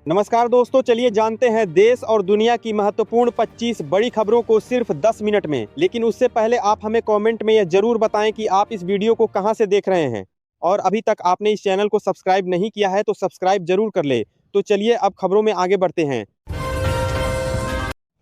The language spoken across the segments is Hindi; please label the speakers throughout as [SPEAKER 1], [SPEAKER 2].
[SPEAKER 1] नमस्कार दोस्तों, चलिए जानते हैं देश और दुनिया की महत्वपूर्ण 25 बड़ी खबरों को सिर्फ 10 मिनट में। लेकिन उससे पहले आप हमें कमेंट में यह जरूर बताएं कि आप इस वीडियो को कहां से देख रहे हैं और अभी तक आपने इस चैनल को सब्सक्राइब नहीं किया है तो सब्सक्राइब जरूर कर ले। तो चलिए अब खबरों में आगे बढ़ते हैं।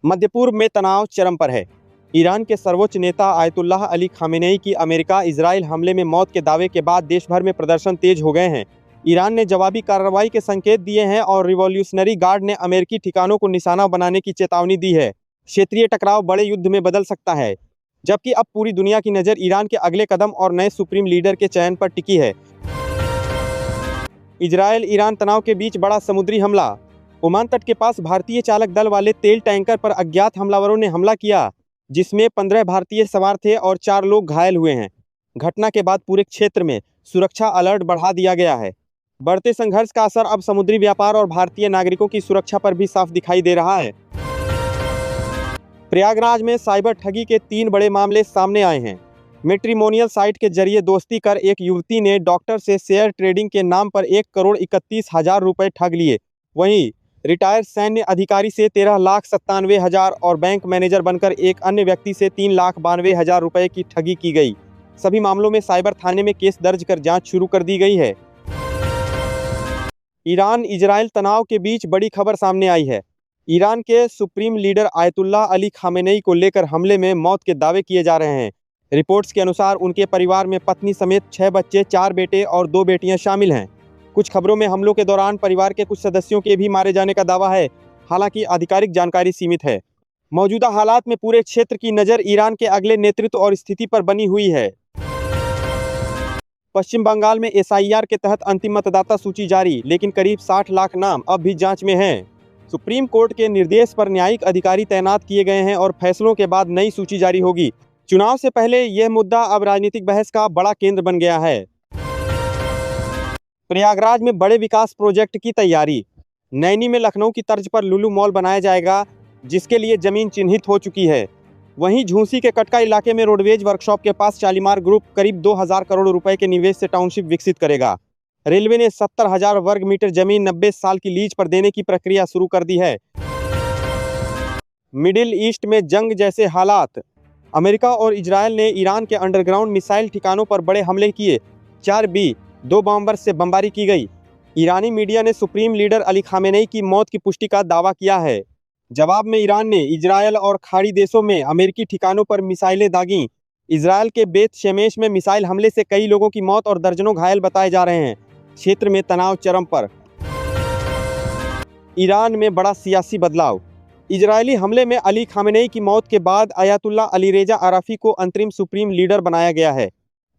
[SPEAKER 1] मध्य पूर्व में तनाव चरम पर है। ईरान के सर्वोच्च नेता आयतुल्लाह अली खामेनेई की अमेरिका इजराइल हमले में मौत के दावे के बाद देश भर में प्रदर्शन तेज हो गए हैं। ईरान ने जवाबी कार्रवाई के संकेत दिए हैं और रिवॉल्यूशनरी गार्ड ने अमेरिकी ठिकानों को निशाना बनाने की चेतावनी दी है। क्षेत्रीय टकराव बड़े युद्ध में बदल सकता है, जबकि अब पूरी दुनिया की नज़र ईरान के अगले कदम और नए सुप्रीम लीडर के चयन पर टिकी है। इजरायल ईरान तनाव के बीच बड़ा समुद्री हमला। ओमान तट के पास भारतीय चालक दल वाले तेल टैंकर पर अज्ञात हमलावरों ने हमला किया, जिसमें 15 भारतीय सवार थे और 4 लोग घायल हुए हैं। घटना के बाद पूरे क्षेत्र में सुरक्षा अलर्ट बढ़ा दिया गया है। बढ़ते संघर्ष का असर अब समुद्री व्यापार और भारतीय नागरिकों की सुरक्षा पर भी साफ दिखाई दे रहा है। प्रयागराज में साइबर ठगी के 3 बड़े मामले सामने आए हैं। मैट्रिमोनियल साइट के जरिए दोस्ती कर एक युवती ने डॉक्टर से शेयर ट्रेडिंग के नाम पर 1,31,00,000 रुपए ठग लिए। वहीं रिटायर्ड सैन्य अधिकारी से 13,97,000 और बैंक मैनेजर बनकर एक अन्य व्यक्ति से 3,92,000 रुपए की ठगी की गई। सभी मामलों में साइबर थाने में केस दर्ज कर जांच शुरू कर दी गई है। ईरान इजराइल तनाव के बीच बड़ी खबर सामने आई है। ईरान के supreme leader Ayatollah Ali Khamenei को लेकर हमले में मौत के दावे किए जा रहे हैं। रिपोर्ट्स के अनुसार उनके परिवार में पत्नी समेत 6 बच्चे, 4 बेटे और 2 बेटियां शामिल हैं। कुछ खबरों में हमलों के दौरान परिवार के कुछ सदस्यों के भी मारे जाने का दावा है, हालांकि आधिकारिक जानकारी सीमित है। मौजूदा हालात में पूरे क्षेत्र की नज़र ईरान के अगले नेतृत्व और स्थिति पर बनी हुई है। पश्चिम बंगाल में एसआईआर के तहत अंतिम मतदाता सूची जारी, लेकिन करीब 60 लाख नाम अब भी जांच में हैं। सुप्रीम कोर्ट के निर्देश पर न्यायिक अधिकारी तैनात किए गए हैं और फैसलों के बाद नई सूची जारी होगी। चुनाव से पहले यह मुद्दा अब राजनीतिक बहस का बड़ा केंद्र बन गया है। प्रयागराज में बड़े विकास प्रोजेक्ट की तैयारी। नैनी में लखनऊ की तर्ज पर लुलु मॉल बनाया जाएगा, जिसके लिए जमीन चिन्हित हो चुकी है। वहीं झूंसी के कटका इलाके में रोडवेज वर्कशॉप के पास शालीमार ग्रुप करीब 2,000 करोड़ रुपए के निवेश से टाउनशिप विकसित करेगा। रेलवे ने 70,000 वर्ग मीटर जमीन 90 साल की लीज पर देने की प्रक्रिया शुरू कर दी है। मिडिल ईस्ट में जंग जैसे हालात। अमेरिका और इजरायल ने ईरान के अंडरग्राउंड मिसाइल ठिकानों पर बड़े हमले किए। 2 बॉम्बर से बमबारी की गई। ईरानी मीडिया ने सुप्रीम लीडर अली खामेनेई की मौत की पुष्टि का दावा किया है। जवाब में ईरान ने इजरायल और खाड़ी देशों में अमेरिकी ठिकानों पर मिसाइलें दागीं। इजरायल के बेत शेमेश में मिसाइल हमले से कई लोगों की मौत और दर्जनों घायल बताए जा रहे हैं। क्षेत्र में तनाव चरम पर। ईरान में बड़ा सियासी बदलाव। इजरायली हमले में अली खामेनेई की मौत के बाद अयातुल्ला अली रेजा अराफी को अंतरिम सुप्रीम लीडर बनाया गया है।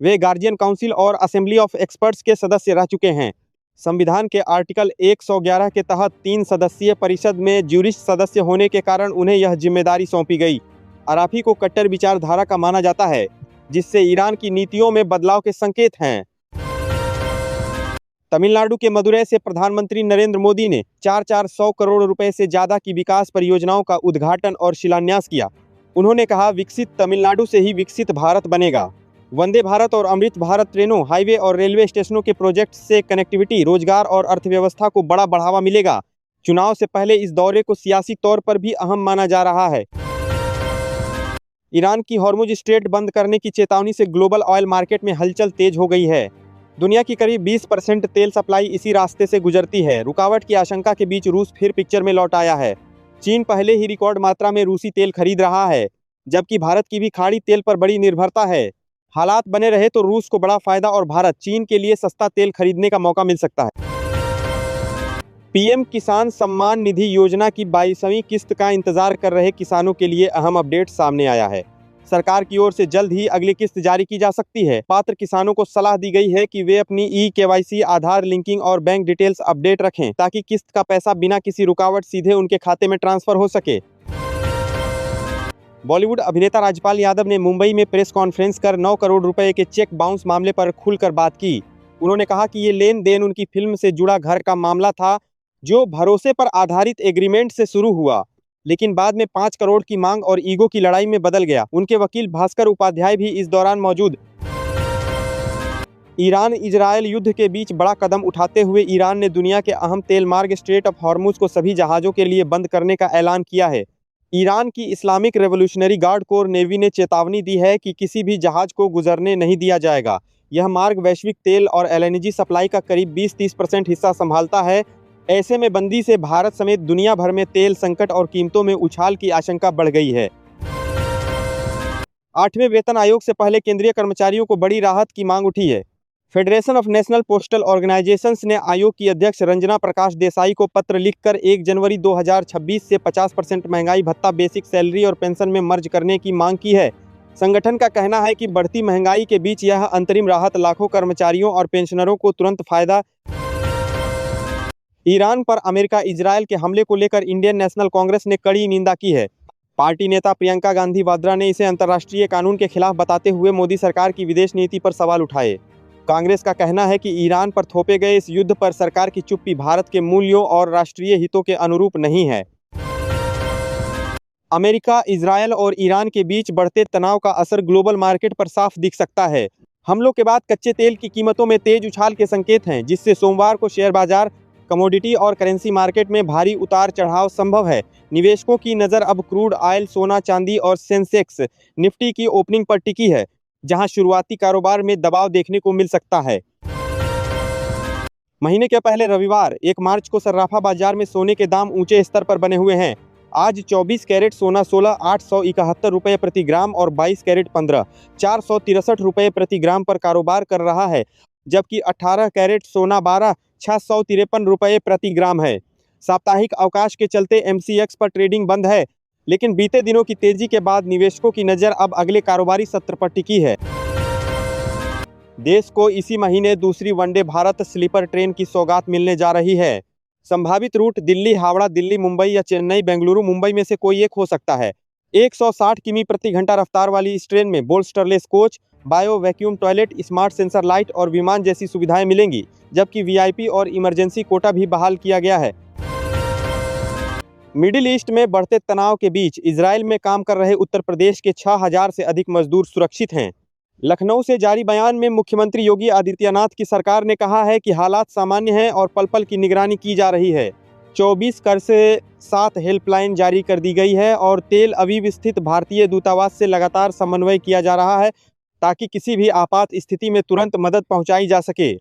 [SPEAKER 1] वे गार्जियन काउंसिल और असेंबली ऑफ एक्सपर्ट्स के सदस्य रह चुके हैं। संविधान के आर्टिकल 111 के तहत 3 सदस्यीय परिषद में ज्यूरिस्ट सदस्य होने के कारण उन्हें यह जिम्मेदारी सौंपी गई। अराफी को कट्टर विचारधारा का माना जाता है, जिससे ईरान की नीतियों में बदलाव के संकेत हैं। तमिलनाडु के मदुरै से प्रधानमंत्री नरेंद्र मोदी ने 400 करोड़ रुपए से ज्यादा की विकास परियोजनाओं का उद्घाटन और शिलान्यास किया। उन्होंने कहा, विकसित तमिलनाडु से ही विकसित भारत बनेगा। वंदे भारत और अमृत भारत ट्रेनों, हाईवे और रेलवे स्टेशनों के प्रोजेक्ट से कनेक्टिविटी, रोजगार और अर्थव्यवस्था को बड़ा बढ़ावा मिलेगा। चुनाव से पहले इस दौरे को सियासी तौर पर भी अहम माना जा रहा है। ईरान की हॉर्मुज स्ट्रेट बंद करने की चेतावनी से ग्लोबल ऑयल मार्केट में हलचल तेज हो गई है। दुनिया की करीब 20% तेल सप्लाई इसी रास्ते से गुजरती है। रुकावट की आशंका के बीच रूस फिर पिक्चर में लौट आया है। चीन पहले ही रिकॉर्ड मात्रा में रूसी तेल खरीद रहा है, जबकि भारत की भी खाड़ी तेल पर बड़ी निर्भरता है। हालात बने रहे तो रूस को बड़ा फायदा और भारत चीन के लिए सस्ता तेल खरीदने का मौका मिल सकता है। पीएम किसान सम्मान निधि योजना की 22वीं किस्त का इंतजार कर रहे किसानों के लिए अहम अपडेट सामने आया है। सरकार की ओर से जल्द ही अगली किस्त जारी की जा सकती है। पात्र किसानों को सलाह दी गई है कि वे अपनी ई-केवाईसी, आधार लिंकिंग और बैंक डिटेल्स अपडेट रखें, ताकि किस्त का पैसा बिना किसी रुकावट सीधे उनके खाते में ट्रांसफर हो सके। बॉलीवुड अभिनेता राजपाल यादव ने मुंबई में प्रेस कॉन्फ्रेंस कर 9 करोड़ रुपए के चेक बाउंस मामले पर खुलकर बात की। उन्होंने कहा कि ये लेन देन उनकी फिल्म से जुड़ा घर का मामला था, जो भरोसे पर आधारित एग्रीमेंट से शुरू हुआ, लेकिन बाद में 5 करोड़ की मांग और ईगो की लड़ाई में बदल गया। उनके वकील भास्कर उपाध्याय भी इस दौरान मौजूद। ईरान इजरायल युद्ध के बीच बड़ा कदम उठाते हुए ईरान ने दुनिया के अहम तेल मार्ग स्ट्रेट ऑफ हॉर्मुज को सभी जहाज़ों के लिए बंद करने का ऐलान किया है। ईरान की Islamic revolutionary guard core navy ने चेतावनी दी है कि किसी भी जहाज को गुजरने नहीं दिया जाएगा। यह मार्ग वैश्विक तेल और एलएनजी सप्लाई का करीब 20-30% हिस्सा संभालता है। ऐसे में बंदी से भारत समेत दुनिया भर में तेल संकट और कीमतों में उछाल की आशंका बढ़ गई है। 8वें वेतन आयोग से पहले केंद्रीय कर्मचारियों को बड़ी राहत की मांग उठी है। Federation of national postal organisations ने आयोग की अध्यक्ष रंजना प्रकाश देसाई को पत्र लिखकर 1 जनवरी 2026 से 50% महंगाई भत्ता बेसिक सैलरी और पेंशन में मर्ज करने की मांग की है। संगठन का कहना है कि बढ़ती महंगाई के बीच यह अंतरिम राहत लाखों कर्मचारियों और पेंशनरों को तुरंत फायदा। ईरान पर अमेरिका इजरायल के हमले को लेकर इंडियन नेशनल कांग्रेस ने कड़ी निंदा की है। पार्टी नेता प्रियंका गांधी वाड्रा ने इसे अंतर्राष्ट्रीय कानून के खिलाफ बताते हुए मोदी सरकार की विदेश नीति पर सवाल उठाए। कांग्रेस का कहना है कि ईरान पर थोपे गए इस युद्ध पर सरकार की चुप्पी भारत के मूल्यों और राष्ट्रीय हितों के अनुरूप नहीं है। अमेरिका, इजरायल और ईरान के बीच बढ़ते तनाव का असर ग्लोबल मार्केट पर साफ दिख सकता है। हमलों के बाद कच्चे तेल की कीमतों में तेज उछाल के संकेत हैं, जिससे सोमवार को शेयर बाजार, कमोडिटी और करेंसी मार्केट में भारी उतार चढ़ाव संभव है। निवेशकों की नज़र अब क्रूड ऑयल, सोना, चांदी और सेंसेक्स निफ्टी की ओपनिंग पर टिकी है, जहां शुरुआती कारोबार में दबाव देखने को मिल सकता है। महीने के पहले रविवार 1 मार्च को सर्राफा बाजार में सोने के दाम ऊंचे स्तर पर बने हुए हैं। आज 24 कैरेट सोना 16,871 रुपये प्रति ग्राम और 22 कैरेट 15,463 रुपये प्रति ग्राम पर कारोबार कर रहा है, जबकि 18 कैरेट सोना 12,653 रुपये प्रति ग्राम है। साप्ताहिक अवकाश के चलते एमसीएक्स पर ट्रेडिंग बंद है, लेकिन बीते दिनों की तेजी के बाद निवेशकों की नज़र अब अगले कारोबारी सत्र पर टिकी है। देश को इसी महीने दूसरी वनडे भारत स्लीपर ट्रेन की सौगात मिलने जा रही है। संभावित रूट दिल्ली हावड़ा, दिल्ली मुंबई या चेन्नई बेंगलुरु मुंबई में से कोई एक हो सकता है। 160 किमी प्रति घंटा रफ्तार वाली इस ट्रेन में bolsterless coach, bio vacuum toilet, smart sensor light और विमान जैसी सुविधाएं मिलेंगी, जबकि वीआईपी और इमरजेंसी कोटा भी बहाल किया गया है। मिडिल ईस्ट में बढ़ते तनाव के बीच इजरायल में काम कर रहे उत्तर प्रदेश के 6000 से अधिक मजदूर सुरक्षित हैं। लखनऊ से जारी बयान में मुख्यमंत्री योगी आदित्यनाथ की सरकार ने कहा है कि हालात सामान्य हैं और पल पल की निगरानी की जा रही है। 24 कर से 7 हेल्पलाइन जारी कर दी गई है और तेल अवीव स्थित भारतीय दूतावास से लगातार समन्वय किया जा रहा है, ताकि किसी भी आपात स्थिति में तुरंत मदद पहुंचाई जा सके।